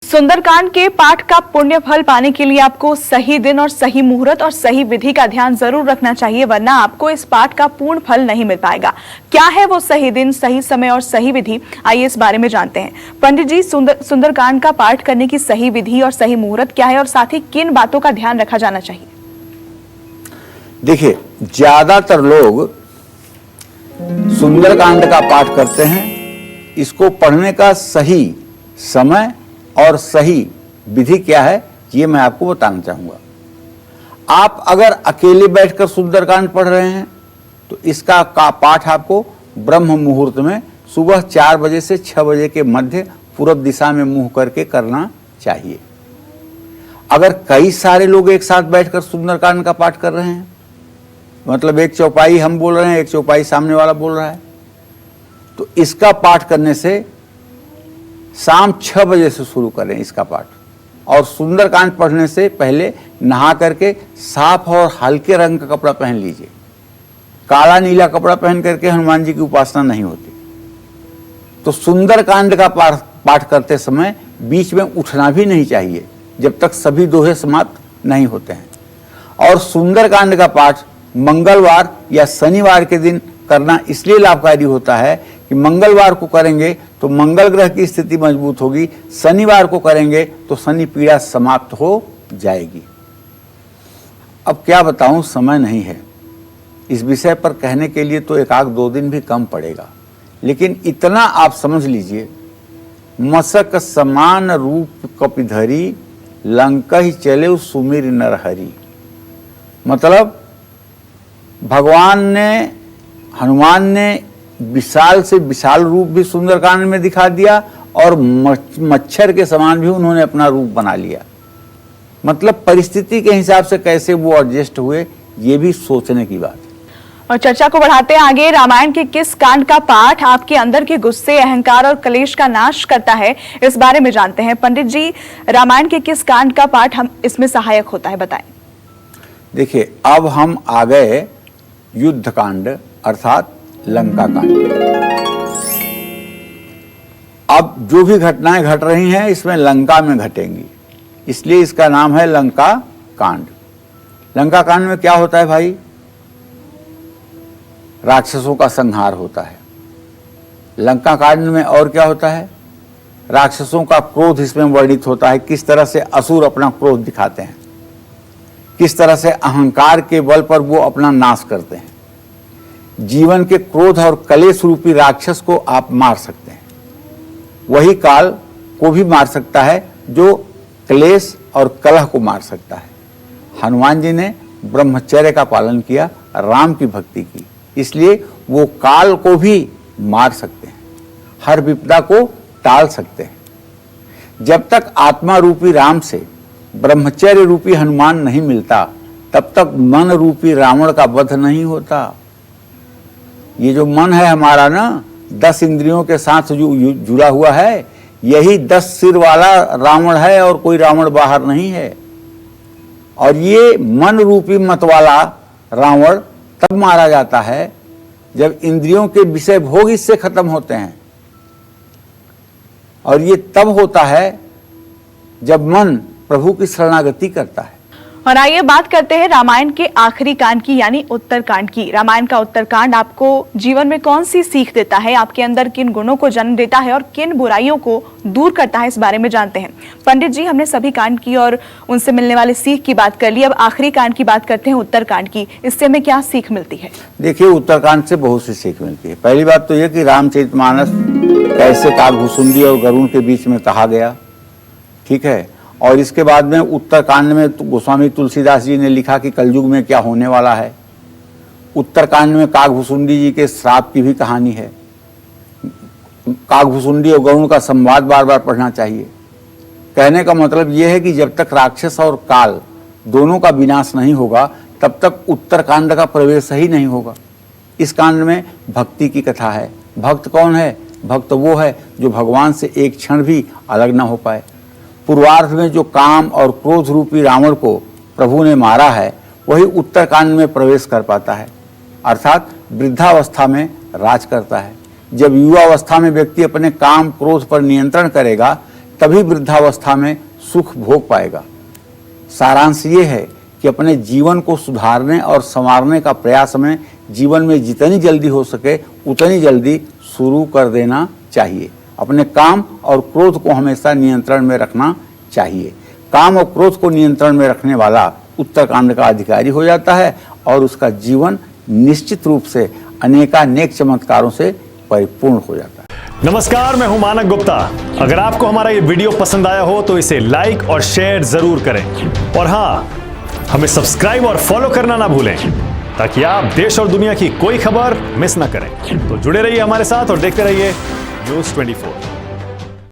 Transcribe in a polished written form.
सुंदरकांड के पाठ का पुण्य फल पाने के लिए आपको सही दिन और सही मुहूर्त और सही विधि का ध्यान जरूर रखना चाहिए, वरना आपको इस पाठ का पूर्ण फल नहीं मिल पाएगा। क्या है वो सही दिन, सही समय और सही विधि, आइए इस बारे में जानते हैं। पंडित जी, सुंदरकांड का पाठ करने की सही विधि और सही मुहूर्त क्या है और साथ ही किन बातों का ध्यान रखा जाना चाहिए? देखिए, ज्यादातर लोग सुंदरकांड का पाठ करते हैं। इसको पढ़ने का सही समय और सही विधि क्या है, ये मैं आपको बताना चाहूंगा। आप अगर अकेले बैठकर सुंदरकांड पढ़ रहे हैं तो इसका पाठ आपको ब्रह्म मुहूर्त में सुबह 4 बजे से 6 बजे के मध्य पूरब दिशा में मुंह करके करना चाहिए। अगर कई सारे लोग एक साथ बैठकर सुंदरकांड का पाठ कर रहे हैं, मतलब एक चौपाई हम बोल रहे हैं, एक चौपाई सामने वाला बोल रहा है, तो इसका पाठ करने से शाम 6 बजे से शुरू करें इसका पाठ। और सुंदरकांड पढ़ने से पहले नहा करके साफ और हल्के रंग का कपड़ा पहन लीजिए। काला नीला कपड़ा पहन करके हनुमान जी की उपासना नहीं होती। तो सुंदरकांड का पाठ करते समय बीच में उठना भी नहीं चाहिए जब तक सभी दोहे समाप्त नहीं होते हैं। और सुंदरकांड का पाठ मंगलवार या शनिवार के दिन करना इसलिए लाभकारी होता है कि मंगलवार को करेंगे तो मंगल ग्रह की स्थिति मजबूत होगी, शनिवार को करेंगे तो शनि पीड़ा समाप्त हो जाएगी। अब क्या बताऊं, समय नहीं है इस विषय पर कहने के लिए, तो 1-2 दिन भी कम पड़ेगा। लेकिन इतना आप समझ लीजिए, मसक समान रूप कपिधरी, लंका ही चले सुमिर नरहरि। मतलब भगवान ने, हनुमान ने विशाल से विशाल रूप भी सुंदरकांड में दिखा दिया और मच्छर के समान भी उन्होंने अपना रूप बना लिया। मतलब परिस्थिति के हिसाब से कैसे वो एडजस्ट हुए, ये भी सोचने की बात है। और चर्चा को बढ़ाते हैं आगे, रामायण के किस कांड का पाठ आपके अंदर के गुस्से, अहंकार और कलेश का नाश करता है, इस बारे में जानते हैं। पंडित जी, रामायण के किस कांड का पाठ हम इसमें सहायक होता है, बताएं। देखिए, अब हम आ गए युद्ध कांड अर्थात लंका कांड। अब जो भी घटनाएं घट रही हैं इसमें लंका में घटेंगी, इसलिए इसका नाम है लंका कांड। लंका कांड में क्या होता है भाई? राक्षसों का संहार होता है। लंका कांड में और क्या होता है? राक्षसों का क्रोध इसमें वर्णित होता है, किस तरह से असुर अपना क्रोध दिखाते हैं, किस तरह से अहंकार के बल पर वो अपना नाश करते हैं। जीवन के क्रोध और कलेश रूपी राक्षस को आप मार सकते हैं, वही काल को भी मार सकता है जो क्लेश और कलह को मार सकता है। हनुमान जी ने ब्रह्मचर्य का पालन किया, राम की भक्ति की, इसलिए वो काल को भी मार सकते हैं, हर विपदा को टाल सकते हैं। जब तक आत्मा रूपी राम से ब्रह्मचर्य रूपी हनुमान नहीं मिलता, तब तक मन रूपी रावण का वध नहीं होता। ये जो मन है हमारा ना, 10 इंद्रियों के साथ जो जुड़ा हुआ है, यही 10 सिर वाला रावण है और कोई रावण बाहर नहीं है। और ये मन रूपी मत वाला रावण तब मारा जाता है जब इंद्रियों के विषय भोग इससे खत्म होते हैं, और ये तब होता है जब मन प्रभु की शरणागति करता है। और आइए बात करते हैं रामायण के आखिरी कांड की, यानी उत्तरकांड की। रामायण का उत्तरकांड आपको जीवन में कौन सी सीख देता है, आपके अंदर किन गुणों को जन्म देता है और किन बुराइयों को दूर करता है, इस बारे में जानते हैं। पंडित जी, हमने सभी कांड की और उनसे मिलने वाले सीख की बात कर ली, अब आखिरी कांड की बात करते हैं, उत्तरकांड की। इससे हमें क्या सीख मिलती है? देखिए, उत्तरकांड से बहुत सी सीख मिलती है। पहली बात तो यह कि रामचरितमानस कैसे काकभुसुंडी और गरुड़ के बीच में कहा गया, ठीक है। और इसके बाद में उत्तरकांड में गोस्वामी तुलसीदास जी ने लिखा कि कलयुग में क्या होने वाला है। उत्तरकांड में काकभुसुंडी जी के श्राप की भी कहानी है। काकभुसुंडी और गरुड़ का संवाद बार बार पढ़ना चाहिए। कहने का मतलब यह है कि जब तक राक्षस और काल दोनों का विनाश नहीं होगा, तब तक उत्तरकांड का प्रवेश ही नहीं होगा। इस कांड में भक्ति की कथा है। भक्त कौन है? भक्त वो है जो भगवान से एक क्षण भी अलग ना हो पाए। पूर्वार्ध में जो काम और क्रोध रूपी रावण को प्रभु ने मारा है, वही उत्तरकांड में प्रवेश कर पाता है, अर्थात वृद्धावस्था में राज करता है। जब युवावस्था में व्यक्ति अपने काम क्रोध पर नियंत्रण करेगा, तभी वृद्धावस्था में सुख भोग पाएगा। सारांश ये है कि अपने जीवन को सुधारने और संवारने का प्रयास में जीवन में जितनी जल्दी हो सके उतनी जल्दी शुरू कर देना चाहिए। अपने काम और क्रोध को हमेशा नियंत्रण में रखना चाहिए। काम और क्रोध को नियंत्रण में रखने वाला उत्तरकांड का अधिकारी हो जाता है और उसका जीवन निश्चित रूप से अनेकानेक चमत्कारों से परिपूर्ण हो जाता है। नमस्कार, मैं हूं मानक गुप्ता। अगर आपको हमारा ये वीडियो पसंद आया हो तो इसे लाइक और शेयर जरूर करें और हाँ, हमें सब्सक्राइब और फॉलो करना ना भूलें ताकि आप देश और दुनिया की कोई खबर मिस ना करें। तो जुड़े रहिए हमारे साथ और देखते रहिए News 24।